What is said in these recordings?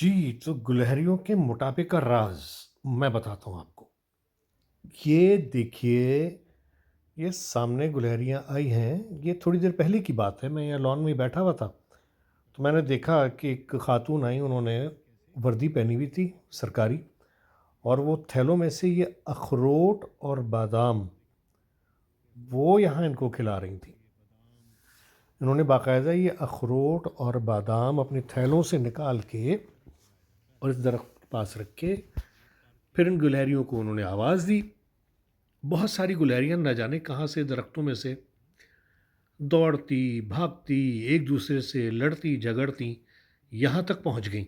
जी, तो गुलहरियों के मोटापे का राज़ मैं बताता हूँ आपको। ये देखिए, ये सामने गुलहरियाँ आई हैं, ये थोड़ी देर पहले की बात है, मैं यहाँ लॉन में ही बैठा हुआ था। तो मैंने देखा कि एक खातून आई, उन्होंने वर्दी पहनी हुई थी सरकारी, और वो थैलों में से ये अखरोट और बादाम, वो यहाँ इनको खिला रही थीं। इन्होंने बाकायदा ये अखरोट और बादाम अपने थैलों से निकाल के और इस दरख्त के पास रख के, फिर इन गुलहरियों को उन्होंने आवाज़ दी। बहुत सारी गुलहरियाँ न जाने कहाँ से दरख्तों में से दौड़ती, भागती, एक दूसरे से लड़ती, झगड़ती यहाँ तक पहुँच गईं।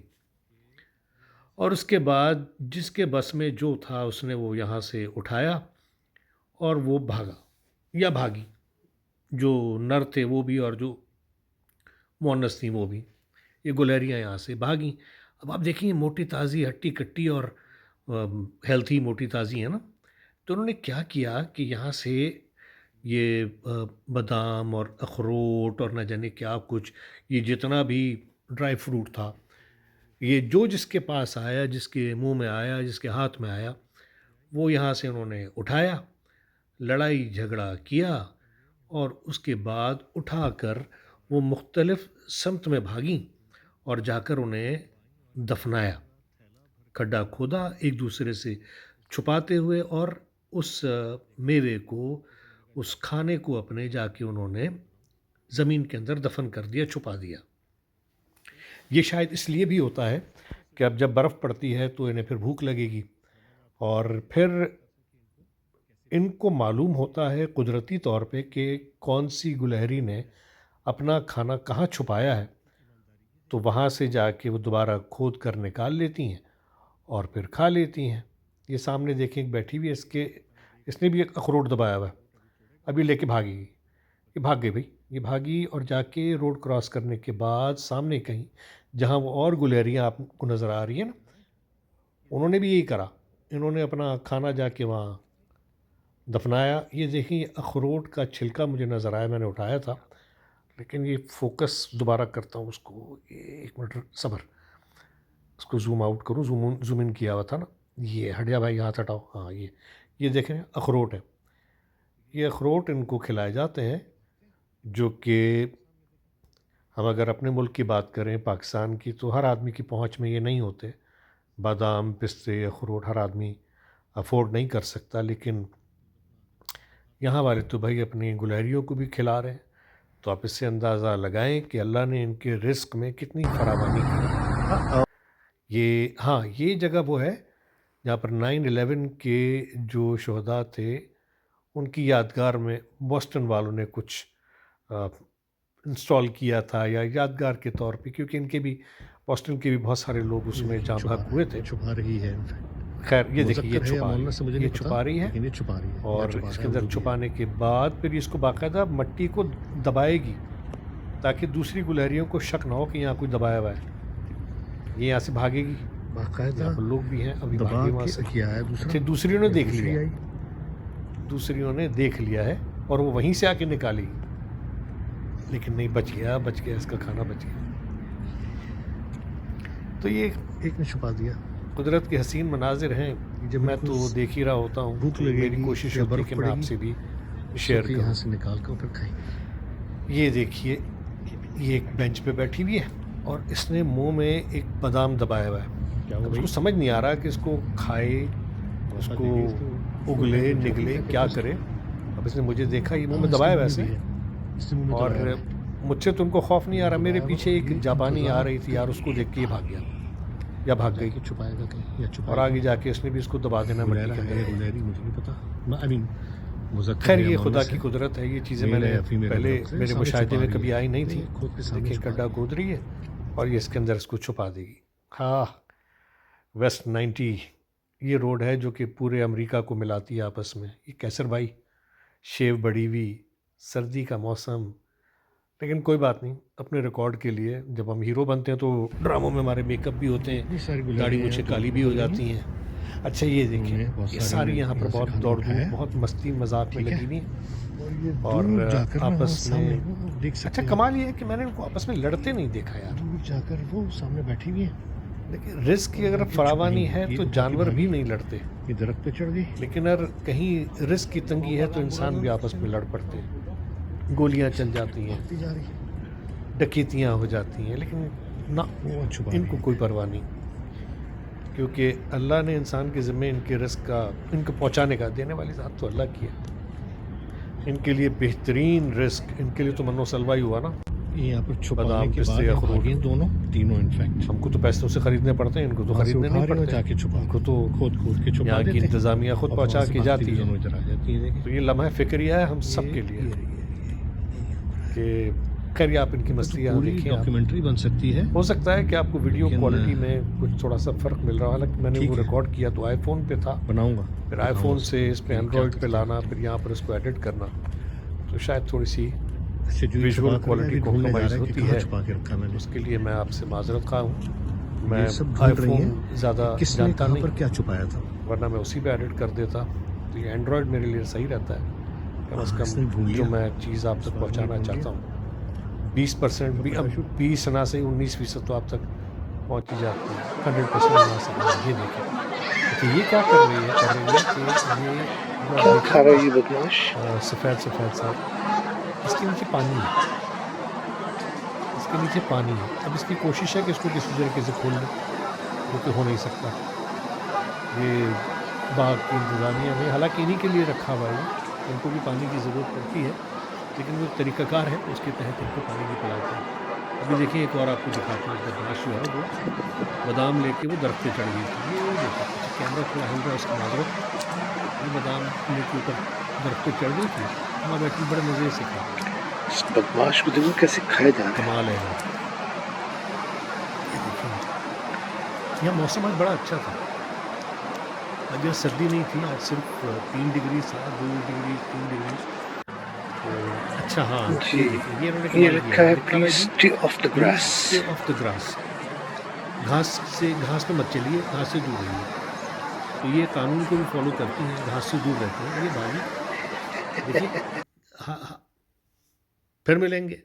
और उसके बाद जिसके बस में जो था उसने वो यहाँ से उठाया और वो भागा या भागी। जो नर थे वो भी और जो मुअन्नस थी वो भी। ये गुलहरियाँ यहाँ से भागीं। अब आप देखिए, मोटी ताज़ी, हट्टी-कट्टी और हेल्थी मोटी ताज़ी है ना? तो उन्होंने क्या किया कि यहाँ से ये बादाम और अखरोट और न जाने क्या कुछ, ये जितना भी ड्राई फ्रूट था, ये जो जिसके पास आया, जिसके मुंह में आया, जिसके हाथ में आया, वो यहाँ से उन्होंने उठाया, लड़ाई झगड़ा किया और उसके बाद उठाकर वो मुख्तलिफ समत में भागीं और जाकर उन्हें दफनाया। खड्डा खोदा एक दूसरे से छुपाते हुए और उस मेवे को, उस खाने को अपने जाके उन्होंने ज़मीन के अंदर दफ़न कर दिया, छुपा दिया। ये शायद इसलिए भी होता है कि अब जब बर्फ़ पड़ती है तो इन्हें फिर भूख लगेगी, और फिर इनको मालूम होता है कुदरती तौर पे कि कौन-सी गुलहरी ने अपना खाना कहाँ छुपाया है, तो वहाँ से जाके वो दोबारा खोद कर निकाल लेती हैं और फिर खा लेती हैं। ये सामने देखें, एक बैठी हुई है, इसने भी एक अखरोट दबाया हुआ है। अब ये लेके भागेगी। ये भाग गई भई, ये भागी और जाके रोड क्रॉस करने के बाद सामने कहीं, जहाँ वो और गुलहरियाँ आपको नज़र आ रही हैं ना, उन्होंने भी यही करा। इन्होंने अपना खाना जाके वहाँ दफ़नाया। ये देखिए, अखरोट का छिलका मुझे नज़र आया, मैंने उठाया था, लेकिन ये फ़ोकस दोबारा करता हूँ उसको। ये 1 मिनट सब्र, उसको ज़ूम आउट करूँ, ज़ूम इन किया हुआ था ना। ये हट जा भाई, हाथ हटाओ। हाँ, ये देखें, अखरोट है। ये अखरोट इनको खिलाए जाते हैं, जो कि हम अगर अपने मुल्क की बात करें, पाकिस्तान की, तो हर आदमी की पहुंच में ये नहीं होते। बादाम, पिस्ते, अखरोट हर आदमी अफोर्ड नहीं कर सकता, लेकिन यहाँ वाले तो भाई अपनी गुलहरियों को भी खिला रहे हैं। तो आप इससे अंदाज़ा लगाएं कि अल्लाह ने इनके रिस्क में कितनी फरावानी की है। हाँ, ये जगह वो है जहाँ पर 9/11 के जो शहदा थे, उनकी यादगार में बोस्टन वालों ने कुछ अ, इंस्टॉल किया था, या यादगार के तौर पे, क्योंकि इनके भी, बोस्टन के भी बहुत सारे लोग ये उसमें देखिए जाँ छुपा बहक रहा हुए है, थे। ये छुपा रही है इनफैक्ट। खैर, ये देखिए, ये मुज़क्कर है या छुपा रही मुअन्नस है, से मुझे ये नहीं पता, छुपा रही है, लेकिन ये छुपा रही है या और छुपा रहा इसके है, अंदर जो भी है। छुपाने के बाद फिर इसको बाकायदा मट्टी को दबाएगी, ताकि दूसरी गुलहरियों को शक ना हो कि यहाँ कुछ दबाया हुआ है। ये यहाँ से भागेगी, बाकायदा यहाँ पर लोग भी हैं, अभी दबा भागी वहाँ के से। किया है दूसरा, अच्छा, दूसरियों ने या देख लिया दूसरी है, आई। दूसरियों ने देख लिया है और वो वहीं से आके निकालेगी, लेकिन नहीं, बच गया, बच गया, इसका खाना बच गया। तो ये एक ने छुपा दिया। कुदरत के हसीन मनाजिर हैं, जब मैं इनको तो देख ही रहा होता हूँ, भूख तो मेरी लगेगी कोशिश या होती है बर्फ़ कि मैं पड़ेगी, आपसे भी उस शेयर वक़्त ये यहाँ करूँ। से निकाल कर फिर खाएँगी। ये देखिए, ये एक बेंच पे बैठी हुई है और इसने मुँह में एक बादाम दबाया हुआ है। क्या हुआ अब उसको भई? समझ नहीं आ रहा कि इसको खाए, मौका उसको दीजिए इसको बोलने उगले, को, जो भी निगले, है क्या देखो इसको। करे? अब इसने मुझे देखा, ये मुँह हाँ, में इसके दबाया मुँह में वैसे भी है, है, इसने मुँह में दबाया और है। मुझसे तो उनको खौफ नहीं आ रहा, मेरे दबाया हुआ, पीछे ये एक जापानी आ इंतज़ार रही थी यार, कर उसको ये देख के ये भाग गया भागेगा। या भाग गई, जाके छुपाएगा कहीं या और छुपाएगी। आगे जाके इसने भी इसको दबा देना मट्टी गुलहरा के है अंदर या कहीं। गुलहरी मुझे नहीं पता। आई मीन मुज़क्कर खैर, है या ये खुदा मुअन्नस की है, कुदरत है, ये चीज़ें मेल है मैंने या फीमेल है, पहले मतलब मेरे सामने मुशाहिदे छुपा में रही कभी है। आई नहीं तो थी। ये खोद के सामने देखिए, छुपा गड्ढा रही है। खोद रही है और ये इसके अंदर इसको छुपा देगी। हाँ, वेस्ट 90 ये रोड है जो कि पूरे अमेरिका को मिलाती है आपस में। ये कैसर भाई, शेव बड़ी हुई, सर्दी का मौसम, लेकिन कोई बात नहीं, अपने रिकॉर्ड के लिए जब हम हीरो बनते हैं तो ड्रामों में हमारे मेकअप भी होते इतनी हैं, सारी दाढ़ी गुलहरियाँ मूंछें हैं जो काली आपको भी हो मिल रही जाती हैं। हैं। अच्छा, ये देखें, उन्होंने बहुत ये सारियों सारी ने यहाँ पर यहाँ से बहुत खाना दौड़ उठाया धूप, है, बहुत मस्ती मजाक में ठीक है? लगी हुई हैं, और ये और दूर जाकर ना वो आपस सामने में। वो देख अच्छा, सकते हैं आप। कमाल ये है कि मैंने इनको आपस में लड़ते नहीं देखा यार। दूर जाकर वो सामने बैठी हुई हैं। देखिए रिस्क की अगर ये फरावानी छुपाई, है ये तो उठा के जानवर भी भागी, नहीं लड़ते, ये दरख्त पे चढ़ गई। लेकिन अगर कहीं रिस्क की तंगी है तो इंसान भी आपस में लड़ पड़ते हैं, गोलियां चल जाती हैं, भागती जा रही है, डकैतियां हो जाती हैं, लेकिन ना, वो छुपा रही इनको है। कोई परवाह नहीं, क्योंकि अल्लाह ने इंसान के ज़िम्मे इनके रिस्क का, इनको पहुंचाने का, देने वाली ज़ात तो अल्लाह की है। इनके लिए बेहतरीन रिस्क, इनके लिए तो मन्नो सलवा ही हुआ ना। ये यहाँ पर छुपाने बादाम, के पिस्ते, बाद ये अखरोट। भागे दोनों, तीनों इनफैक्ट। हमको तो पैसों से ख़रीदने पड़ते हैं, इनको तो वहाँ से ख़रीदने उठा नहीं रहे हो, पड़ते, जाके छुपा इनको तो खोद के छुपा यहाँ की देते हैं, इंतज़ामिया खुद और पहुँचा वहाँ से के भागती जाती हुई है। दोनों इधर आ जाती है। तो ये लम्हा फ़िक्रिया है हम सब के लिए कि खैर आप इनकी मस्तियाँ पूरी देखें। आप डॉक्यूमेंट्री बन सकती है। हो सकता है कि आपको वीडियो लेकिन, क्वालिटी में कुछ थोड़ा सा फ़र्क मिल रहा है, हालांकि मैंने ठीक वो है। रिकॉर्ड किया तो आईफोन पे था, बनाऊंगा, फिर बताऊंगा आईफोन उसको से इस पे कि क्या एंड्रॉयड पे करते लाना, हैं। फिर यहाँ पर इसको एडिट करना, तो शायद थोड़ी सी इससे जो ये विजुअल छुपा कर क्वालिटी गया, ढूंढने जा कॉम्प्रोमाइज़ रहा है कि होती कहाँ है। छुपा के रखा मैंने। उसके लिए मैं आपसे माजरत खा हूँ, मैं ये सब ढूंढ रही आईफोन है ज़्यादा कि किसने जानता कहाँ नहीं, पर क्या छुपाया था। वरना मैं उसी पे एडिट कर देता। तो ये एंड्रॉयड मेरे लिए सही रहता है, कम से इसने ढूंढ कम जो लिया, मैं चीज़ आप तक पहुँचाना चाहता हूँ 20% भी, अब 20 ना से 19% तो आप तक पहुँच ही जाती है, 100% बना सकते हैं। ये देखें, अच्छा ये क्या कर रही है कि ये क्या खा रहा है ये बदमाश? सफ़ेद सा, इसके नीचे पानी है, इसके नीचे पानी है। अब इसकी कोशिश है कि इसको किसी तरीके से खोल ले, जो कि हो नहीं सकता। ये बाग की इंतज़ामिया ने हालांकि इन्हीं के लिए रखा हुआ है, इनको भी पानी की ज़रूरत पड़ती है, लेकिन वो तरीक़ाकार है, उसके तहत इनको पानी भी पिलाते हैं। अभी देखिए एक और आपको दिखाता हूँ, बदमाश जो है वो बादाम लेके वो दरख्त पे चढ़ गई थी। ये देखो, कैमरा थोड़ा हिल रहा है, उसकी माजरत। ये बादाम लेके ऊपर दरख्त पे चढ़ गई थी, वहाँ बैठी बड़े मज़े से खा। इस बदमाश को देखो कैसे खाया जा रहा है। कमाल है यार। ये देखिए, यह मौसम आज बड़ा अच्छा था, आज यह सर्दी नहीं थी, आज सिर्फ 3 डिग्री था, 2 डिग्री 3 डिग्री। तो अच्छा हाँ, जी, ये देखिए, ये इन्होंने ये कमाल लिखा किया है लिखा हुआ प्लीज जी, stay off the grass. Stay off the grass. घास पे मत चलिए, घास से दूर रहिए। तो ये कानून को भी फॉलो करती हैं, घास से दूर रहते हैं। ये बागी देखिए, हाँ हाँ, फिर मिलेंगे।